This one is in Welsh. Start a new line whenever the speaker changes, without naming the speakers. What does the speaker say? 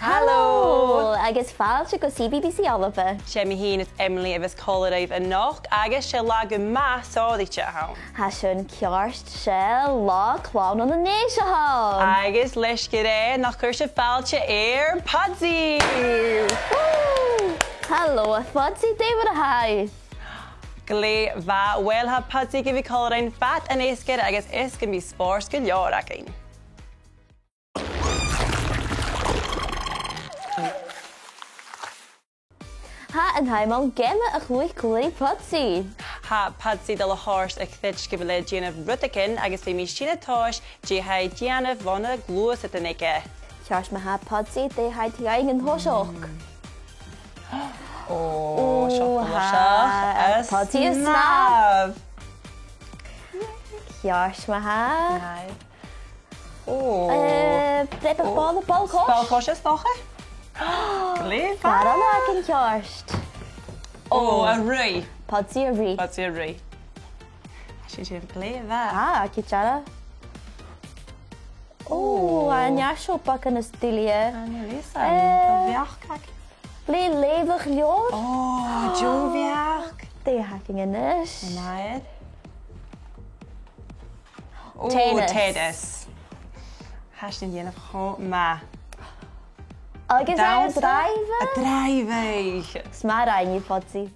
Hallo! Agus fáilte go CBBC ALBA.
Sé mi hín is Emily agus choiríh a nach agus sé lagu más sádaite ha.
Tá sin cearst se lá chlán an na néise ha.
Agus leis go ré nach chuir se fáilte Pudsey.
Hallo, Pudsey David a hai.
Glé bha bhfuil ha Pudsey go bhí choirín fat an éascair agus is go mí spórs go leor acin.
Ha an haimál Gèam a chluich Pudsey.
Ha Pudsey de le háirt a chfid go bhfuil le déanamh rutacin agus bhí mí sínatáis dé haid déanamh bhana glúas at an aice.
Cearst me ha Pudsey dé haid tiaig an thoiseach.
Oh, seach
Pudsey is snab. Cearst me ha. Blip a ball cosh?
Ball cosh is stocha? Glé
Gar an ac cearst.
Oh, a rí.
Pudsey a rí.
Pudsey a rí. Sin sé glé bha.
Ah, citara. Oh, a nearsio bach yn ystilia.
Anna Lisa, do bheach cac.
Ble lefach leor?
Oh, Joe bheach.
They hacking in this.
Naid. Oh,
Tennis.
tennis. Hashin dhéanamh cho ma.
Agus a drive?
A drive.
Smara I ni Pudsey.